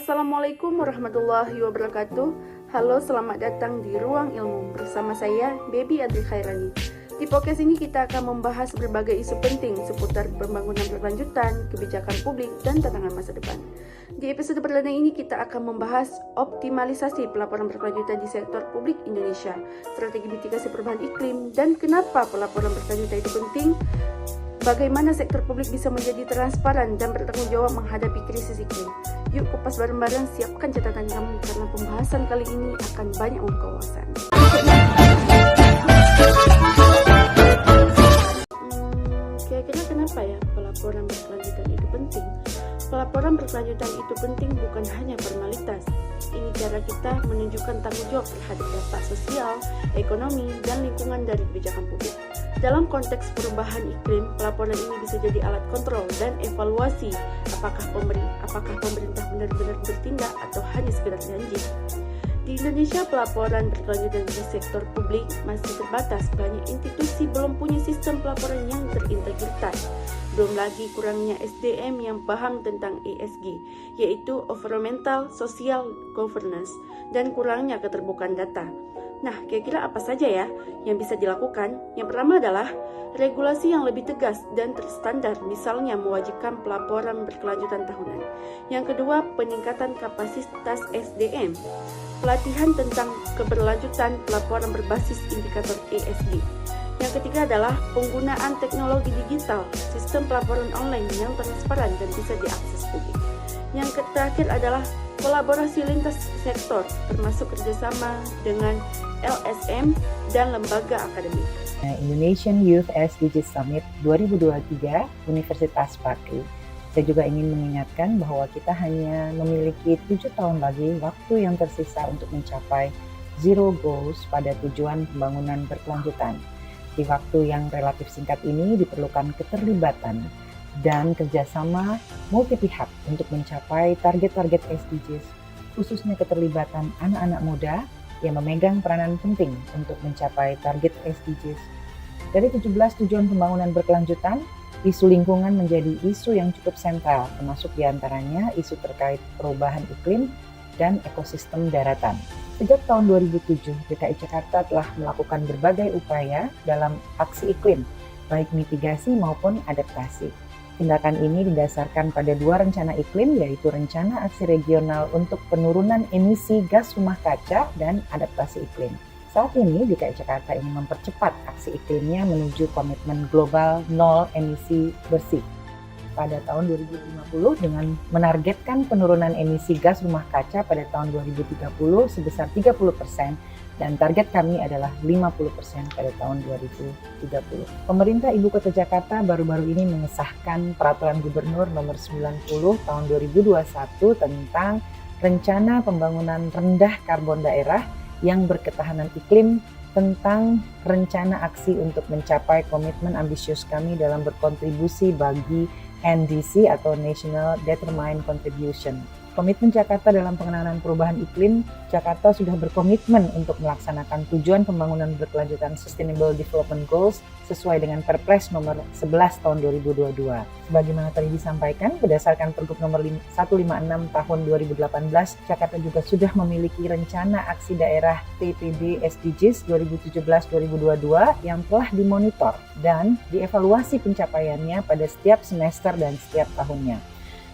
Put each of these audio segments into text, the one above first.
Assalamualaikum warahmatullahi wabarakatuh. Halo, selamat datang di Ruang Ilmu bersama saya, Baby Adri Khairani. Di podcast ini kita akan membahas berbagai isu penting seputar pembangunan berkelanjutan, kebijakan publik, dan tantangan masa depan. Di episode perdana ini kita akan membahas optimalisasi pelaporan berkelanjutan di sektor publik Indonesia, strategi mitigasi perubahan iklim, dan kenapa pelaporan berkelanjutan itu penting, bagaimana sektor publik bisa menjadi transparan dan bertanggung jawab menghadapi krisis iklim. Yuk kupas bareng-bareng, siapkan catatan kamu karena pembahasan kali ini akan banyak membuka wawasan. Kira-kira kenapa ya pelaporan berkelanjutan itu penting? Pelaporan berkelanjutan itu penting bukan hanya formalitas. Ini cara kita menunjukkan tanggung jawab terhadap dampak sosial, ekonomi, dan lingkungan dari kebijakan publik. Dalam konteks perubahan iklim, pelaporan ini bisa jadi alat kontrol dan evaluasi apakah pemerintah benar-benar bertindak atau hanya sekedar janji. Di Indonesia, pelaporan berkelanjutan di sektor publik masih terbatas. Banyak institusi belum punya sistem pelaporan yang terintegritas. Belum lagi kurangnya SDM yang paham tentang ESG, yaitu Environmental Social Governance, dan kurangnya keterbukaan data. Nah, kira-kira apa saja ya yang bisa dilakukan? Yang pertama adalah regulasi yang lebih tegas dan terstandar, misalnya mewajibkan pelaporan berkelanjutan tahunan. Yang kedua, peningkatan kapasitas SDM. Pelatihan tentang keberlanjutan pelaporan berbasis indikator ESG. Yang ketiga adalah penggunaan teknologi digital, sistem pelaporan online yang transparan dan bisa diakses publik. Yang terakhir adalah kolaborasi lintas sektor, termasuk kerjasama dengan LSM dan lembaga akademik. Indonesian Youth SDGs Summit 2023 Universitas Pakri. Saya juga ingin mengingatkan bahwa kita hanya memiliki 7 tahun lagi waktu yang tersisa untuk mencapai Zero Goals pada tujuan pembangunan berkelanjutan. Di waktu yang relatif singkat ini diperlukan keterlibatan dan kerjasama multi pihak untuk mencapai target-target SDGs, khususnya keterlibatan anak-anak muda yang memegang peranan penting untuk mencapai target SDGs. Dari 17 tujuan pembangunan berkelanjutan, isu lingkungan menjadi isu yang cukup sentral, termasuk diantaranya isu terkait perubahan iklim dan ekosistem daratan. Sejak tahun 2007, DKI Jakarta telah melakukan berbagai upaya dalam aksi iklim, baik mitigasi maupun adaptasi. Tindakan ini didasarkan pada 2 rencana iklim, yaitu Rencana Aksi Regional untuk Penurunan Emisi Gas Rumah Kaca dan Adaptasi Iklim. Saat ini, DKI Jakarta ingin mempercepat aksi iklimnya menuju komitmen global nol emisi bersih pada tahun 2050 dengan menargetkan penurunan emisi gas rumah kaca pada tahun 2030 sebesar 30%. Dan target kami adalah 50% pada tahun 2030. Pemerintah Ibu Kota Jakarta baru-baru ini mengesahkan Peraturan Gubernur Nomor 90 Tahun 2021 tentang Rencana Pembangunan Rendah Karbon Daerah yang berketahanan iklim, tentang rencana aksi untuk mencapai komitmen ambisius kami dalam berkontribusi bagi NDC atau National Determined Contribution. Komitmen Jakarta dalam penanganan perubahan iklim, Jakarta sudah berkomitmen untuk melaksanakan tujuan pembangunan berkelanjutan Sustainable Development Goals sesuai dengan Perpres nomor 11 tahun 2022. Sebagaimana tadi disampaikan, berdasarkan Pergub nomor 156 tahun 2018, Jakarta juga sudah memiliki rencana aksi daerah TPD SDGs 2017-2022 yang telah dimonitor dan dievaluasi pencapaiannya pada setiap semester dan setiap tahunnya.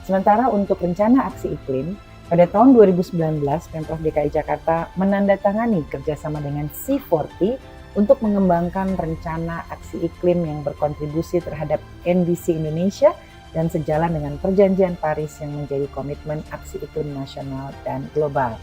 Sementara untuk rencana aksi iklim, pada tahun 2019, Pemprov DKI Jakarta menandatangani kerjasama dengan C40 untuk mengembangkan rencana aksi iklim yang berkontribusi terhadap NDC Indonesia dan sejalan dengan Perjanjian Paris yang menjadi komitmen aksi iklim nasional dan global.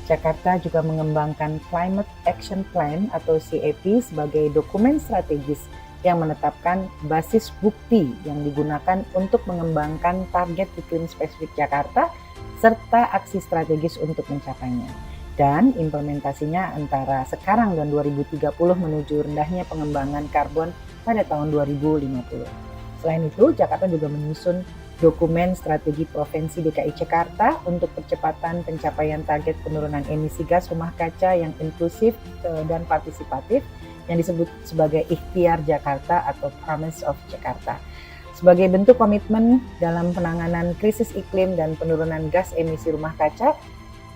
Jakarta juga mengembangkan Climate Action Plan atau CAP sebagai dokumen strategis yang menetapkan basis bukti yang digunakan untuk mengembangkan target iklim spesifik Jakarta serta aksi strategis untuk mencapainya. Dan implementasinya antara sekarang dan 2030 menuju rendahnya pengembangan karbon pada tahun 2050. Selain itu, Jakarta juga menyusun dokumen strategi Provinsi DKI Jakarta untuk percepatan pencapaian target penurunan emisi gas rumah kaca yang inklusif dan partisipatif yang disebut sebagai Ikhtiar Jakarta atau Promise of Jakarta. Sebagai bentuk komitmen dalam penanganan krisis iklim dan penurunan gas emisi rumah kaca,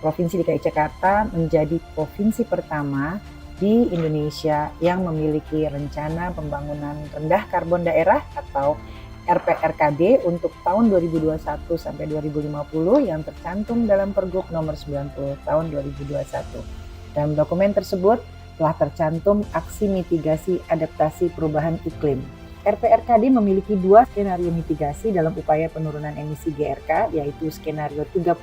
Provinsi DKI Jakarta menjadi provinsi pertama di Indonesia yang memiliki rencana pembangunan rendah karbon daerah atau RPRKD untuk tahun 2021 sampai 2050 yang tercantum dalam Pergub nomor 90 tahun 2021. Dalam dokumen tersebut telah tercantum aksi mitigasi adaptasi perubahan iklim. RPRKD memiliki 2 skenario mitigasi dalam upaya penurunan emisi GRK, yaitu skenario 30%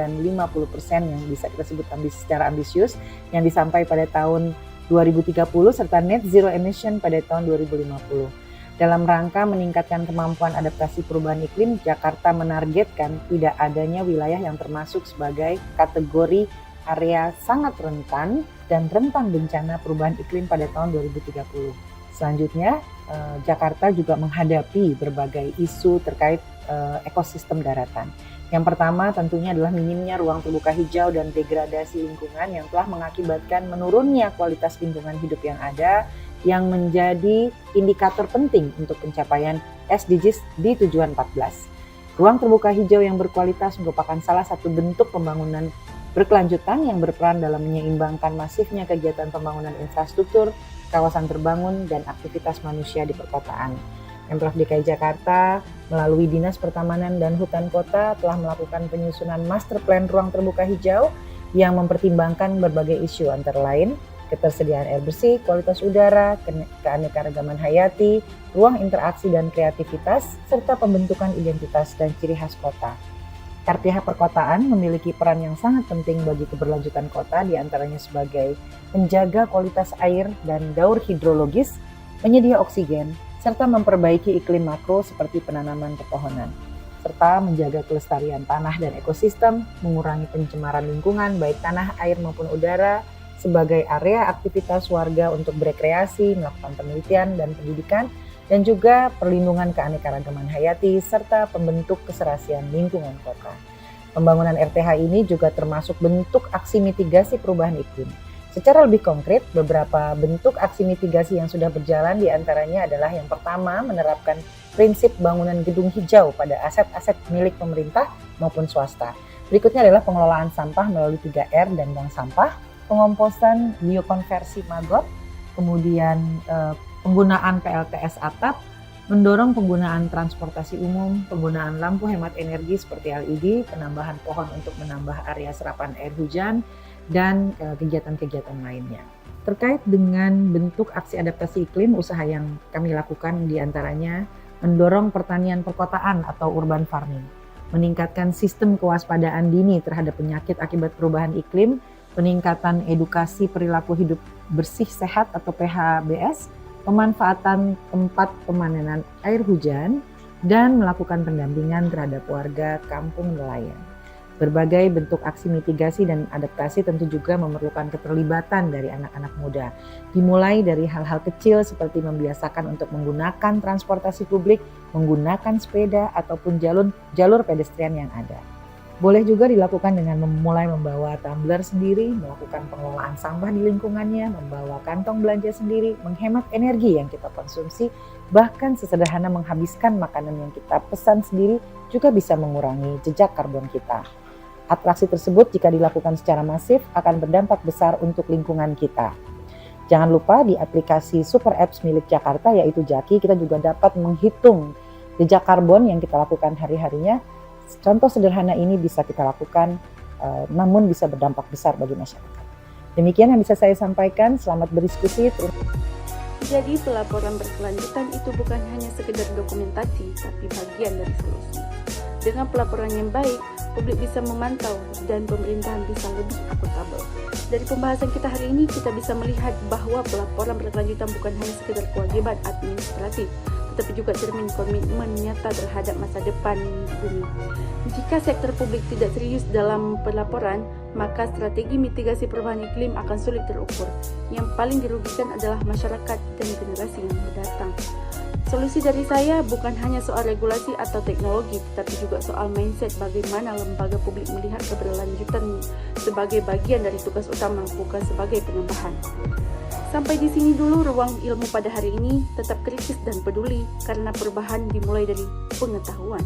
dan 50% yang bisa kita sebut secara ambisius, yang disampai pada tahun 2030 serta net zero emission pada tahun 2050. Dalam rangka meningkatkan kemampuan adaptasi perubahan iklim, Jakarta menargetkan tidak adanya wilayah yang termasuk sebagai kategori area sangat rentan dan rentan bencana perubahan iklim pada tahun 2030. Selanjutnya, Jakarta juga menghadapi berbagai isu terkait ekosistem daratan. Yang pertama tentunya adalah minimnya ruang terbuka hijau dan degradasi lingkungan yang telah mengakibatkan menurunnya kualitas lingkungan hidup yang ada, yang menjadi indikator penting untuk pencapaian SDGs di tujuan 14. Ruang terbuka hijau yang berkualitas merupakan salah satu bentuk pembangunan berkelanjutan yang berperan dalam menyeimbangkan masifnya kegiatan pembangunan infrastruktur, kawasan terbangun, dan aktivitas manusia di perkotaan. Pemprov DKI Jakarta melalui Dinas Pertamanan dan Hutan Kota telah melakukan penyusunan master plan ruang terbuka hijau yang mempertimbangkan berbagai isu antara lain ketersediaan air bersih, kualitas udara, keanekaragaman hayati, ruang interaksi dan kreativitas, serta pembentukan identitas dan ciri khas kota. RTH Perkotaan memiliki peran yang sangat penting bagi keberlanjutan kota, diantaranya sebagai menjaga kualitas air dan daur hidrologis, penyedia oksigen, serta memperbaiki iklim makro seperti penanaman pepohonan, serta menjaga kelestarian tanah dan ekosistem, mengurangi pencemaran lingkungan baik tanah, air maupun udara, sebagai area aktivitas warga untuk berekreasi, melakukan penelitian dan pendidikan, dan juga perlindungan keanekaragaman hayati, serta pembentuk keserasian lingkungan kota. Pembangunan RTH ini juga termasuk bentuk aksi mitigasi perubahan iklim. Secara lebih konkret, beberapa bentuk aksi mitigasi yang sudah berjalan diantaranya adalah yang pertama, menerapkan prinsip bangunan gedung hijau pada aset-aset milik pemerintah maupun swasta. Berikutnya adalah pengelolaan sampah melalui 3R dan bank sampah, pengomposan biokonversi maggot, kemudian penggunaan PLTS atap, mendorong penggunaan transportasi umum, penggunaan lampu hemat energi seperti LED, penambahan pohon untuk menambah area serapan air hujan, dan kegiatan-kegiatan lainnya. Terkait dengan bentuk aksi adaptasi iklim, usaha yang kami lakukan diantaranya mendorong pertanian perkotaan atau urban farming, meningkatkan sistem kewaspadaan dini terhadap penyakit akibat perubahan iklim, peningkatan edukasi perilaku hidup bersih sehat atau PHBS, pemanfaatan tempat pemanenan air hujan, dan melakukan pendampingan terhadap warga kampung nelayan. Berbagai bentuk aksi mitigasi dan adaptasi tentu juga memerlukan keterlibatan dari anak-anak muda. Dimulai dari hal-hal kecil seperti membiasakan untuk menggunakan transportasi publik, menggunakan sepeda, ataupun jalur pedestrian yang ada. Boleh juga dilakukan dengan mulai membawa tumbler sendiri, melakukan pengelolaan sampah di lingkungannya, membawa kantong belanja sendiri, menghemat energi yang kita konsumsi, bahkan sesederhana menghabiskan makanan yang kita pesan sendiri juga bisa mengurangi jejak karbon kita. Atraksi tersebut jika dilakukan secara masif akan berdampak besar untuk lingkungan kita. Jangan lupa di aplikasi Super Apps milik Jakarta yaitu Jaki, kita juga dapat menghitung jejak karbon yang kita lakukan hari-harinya. Contoh sederhana ini bisa kita lakukan, namun bisa berdampak besar bagi masyarakat. Demikian yang bisa saya sampaikan, selamat berdiskusi. Jadi pelaporan berkelanjutan itu bukan hanya sekedar dokumentasi, tapi bagian dari solusi. Dengan pelaporan yang baik, publik bisa memantau dan pemerintahan bisa lebih akuntabel. Dari pembahasan kita hari ini, kita bisa melihat bahwa pelaporan berkelanjutan bukan hanya sekedar kewajiban administratif, tetapi juga cermin komitmen nyata terhadap masa depan bumi. Jika sektor publik tidak serius dalam pelaporan, maka strategi mitigasi perubahan iklim akan sulit terukur. Yang paling dirugikan adalah masyarakat dan generasi yang mendatang. Solusi dari saya bukan hanya soal regulasi atau teknologi, tetapi juga soal mindset bagaimana lembaga publik melihat keberlanjutan sebagai bagian dari tugas utama, bukan sebagai penyembahan. Sampai di sini dulu ruang ilmu pada hari ini. Tetap kritis dan peduli, karena perubahan dimulai dari pengetahuan.